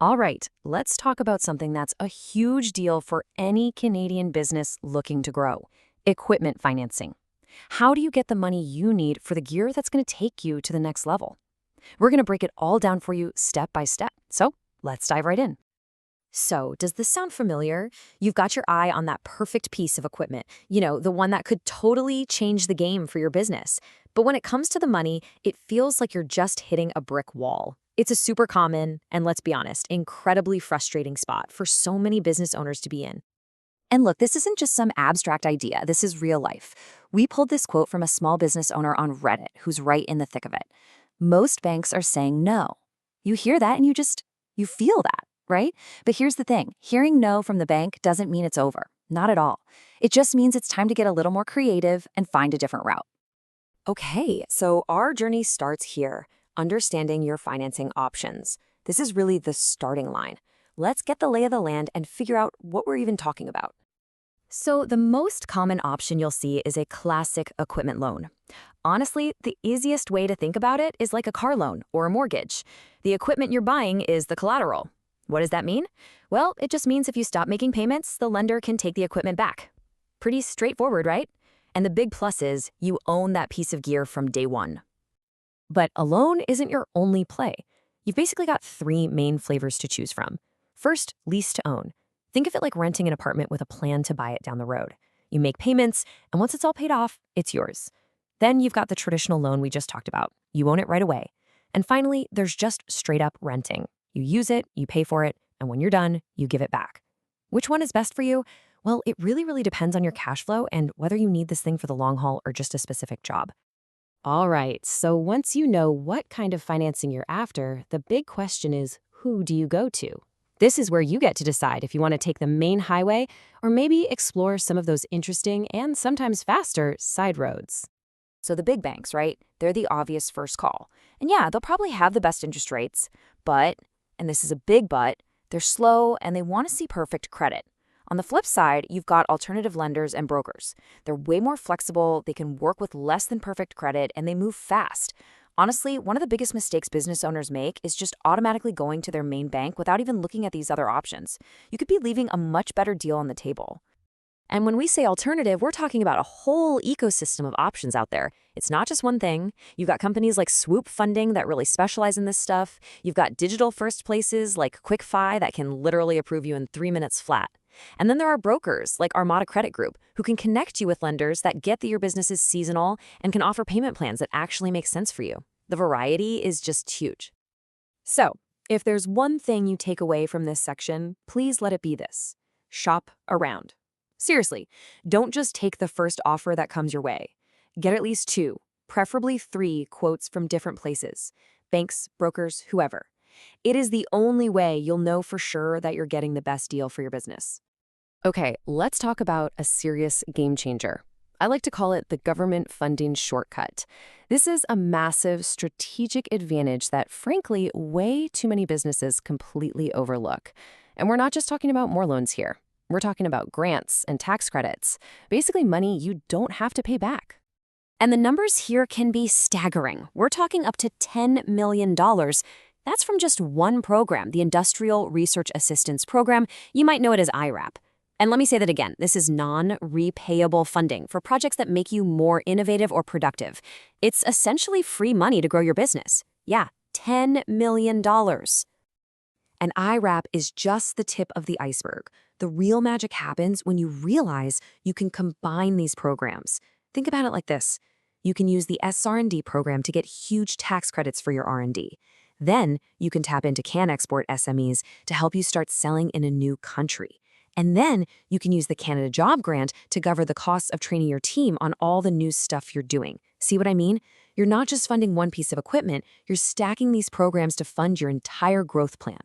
All right, let's talk about something that's a huge deal for any Canadian business looking to grow: equipment financing. How do you get the money you need for the gear that's going to take you to the next level? We're going to break it all down for you step by step. So let's dive right in. So, does this sound familiar? You've got your eye on that perfect piece of equipment, the one that could totally change the game for your business. But when it comes to the money, it feels like you're just hitting a brick wall. It's a super common, and let's be honest, incredibly frustrating spot for so many business owners to be in. And look, this isn't just some abstract idea, this is real life. We pulled this quote from a small business owner on Reddit who's right in the thick of it. Most banks are saying no. You hear that and you feel that, right? But here's the thing: hearing no from the bank doesn't mean it's over. Not at all. It just means it's time to get a little more creative and find a different route. Okay, so our journey starts here, understanding your financing options. This is really the starting line. Let's get the lay of the land and figure out what we're even talking about. So, the most common option you'll see is a classic equipment loan. Honestly, the easiest way to think about it is like a car loan or a mortgage. The equipment you're buying is the collateral. What does that mean? Well, it just means if you stop making payments, the lender can take the equipment back. Pretty straightforward, right? And the big plus is you own that piece of gear from day one. But a loan isn't your only play. You've basically got three main flavors to choose from. First, lease-to-own. Think of it like renting an apartment with a plan to buy it down the road. You make payments, and once it's all paid off, it's yours. Then you've got the traditional loan we just talked about. You own it right away. And finally, there's just straight-up renting. You use it, you pay for it, and when you're done, you give it back. Which one is best for you? Well, it really depends on your cash flow and whether you need this thing for the long haul or just a specific job. All right, so once you know what kind of financing you're after, the big question is, who do you go to? This is where you get to decide if you want to take the main highway or maybe explore some of those interesting and sometimes faster side roads. So the big banks, right? They're the obvious first call. And yeah, they'll probably have the best interest rates, but, and this is a big but, they're slow and they want to see perfect credit. On the flip side, you've got alternative lenders and brokers. They're way more flexible, they can work with less than perfect credit, and they move fast. Honestly, one of the biggest mistakes business owners make is just automatically going to their main bank without even looking at these other options. You could be leaving a much better deal on the table. And when we say alternative, we're talking about a whole ecosystem of options out there. It's not just one thing. You've got companies like Swoop Funding that really specialize in this stuff. You've got digital first places like QuickFi that can literally approve you in 3 minutes flat. And then there are brokers like Armada Credit Group who can connect you with lenders that get that your business is seasonal and can offer payment plans that actually make sense for you. The variety is just huge. So, if there's one thing you take away from this section, please let it be this: shop around. Seriously, don't just take the first offer that comes your way. Get at least 2, preferably 3 quotes from different places: banks, brokers, whoever. It is the only way you'll know for sure that you're getting the best deal for your business. Okay, let's talk about a serious game changer. I like to call it the government funding shortcut. This is a massive strategic advantage that, frankly, way too many businesses completely overlook. And we're not just talking about more loans here. We're talking about grants and tax credits, basically money you don't have to pay back. And the numbers here can be staggering. We're talking up to $10 million. That's from just one program, the Industrial Research Assistance Program. You might know it as IRAP. And let me say that again, this is non-repayable funding for projects that make you more innovative or productive. It's essentially free money to grow your business. Yeah, $10 million. And IRAP is just the tip of the iceberg. The real magic happens when you realize you can combine these programs. Think about it like this. You can use the SR&D program to get huge tax credits for your R&D. Then you can tap into CanExport SMEs to help you start selling in a new country. And then you can use the Canada Job Grant to cover the costs of training your team on all the new stuff you're doing. See what I mean? You're not just funding one piece of equipment, you're stacking these programs to fund your entire growth plan.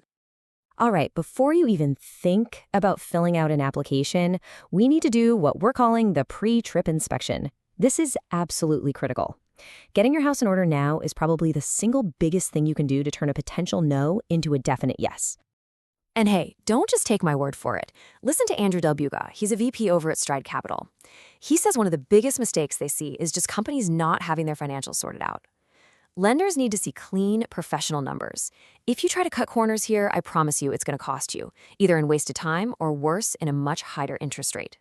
All right, before you even think about filling out an application, we need to do what we're calling the pre-trip inspection. This is absolutely critical. Getting your house in order now is probably the single biggest thing you can do to turn a potential no into a definite yes. And hey, don't just take my word for it. Listen to Andrew Del Buga. He's a VP over at Stride Capital. He says one of the biggest mistakes they see is just companies not having their financials sorted out. Lenders need to see clean, professional numbers. If you try to cut corners here, I promise you it's going to cost you, either in wasted time or worse, in a much higher interest rate.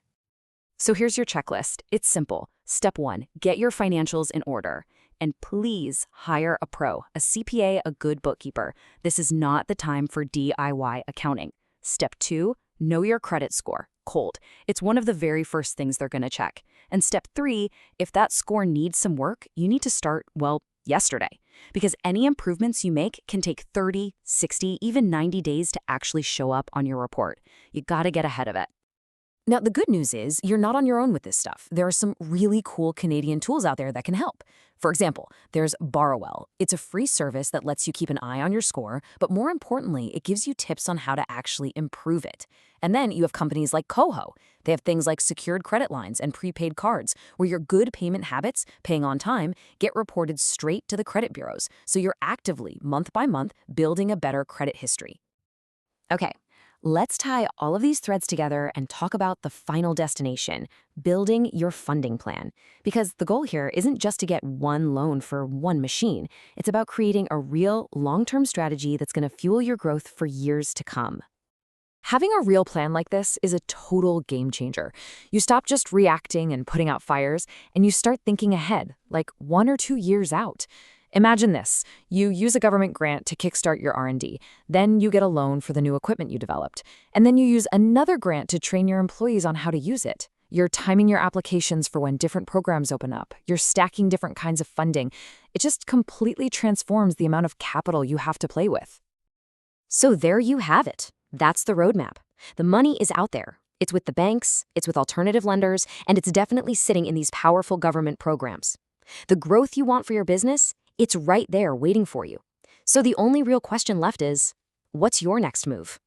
So here's your checklist. It's simple. Step 1, get your financials in order. And please hire a pro, a CPA, a good bookkeeper. This is not the time for DIY accounting. Step 2, know your credit score. Cold. It's one of the very first things they're going to check. And step 3, if that score needs some work, you need to start, well, yesterday. Because any improvements you make can take 30, 60, even 90 days to actually show up on your report. You gotta get ahead of it. Now, the good news is you're not on your own with this stuff. There are some really cool Canadian tools out there that can help. For example, there's Borrowell. It's a free service that lets you keep an eye on your score, but more importantly, it gives you tips on how to actually improve it. And then you have companies like Coho. They have things like secured credit lines and prepaid cards, where your good payment habits, paying on time, get reported straight to the credit bureaus, so you're actively, month by month, building a better credit history. Okay. Let's tie all of these threads together and talk about the final destination, building your funding plan. Because the goal here isn't just to get one loan for one machine. It's about creating a real, long-term strategy that's going to fuel your growth for years to come. Having a real plan like this is a total game changer. You stop just reacting and putting out fires, and you start thinking ahead, like 1 or 2 years out. Imagine this. You use a government grant to kickstart your R&D. Then you get a loan for the new equipment you developed. And then you use another grant to train your employees on how to use it. You're timing your applications for when different programs open up. You're stacking different kinds of funding. It just completely transforms the amount of capital you have to play with. So there you have it. That's the roadmap. The money is out there. It's with the banks, it's with alternative lenders, and it's definitely sitting in these powerful government programs. The growth you want for your business, it's right there waiting for you. So the only real question left is, what's your next move?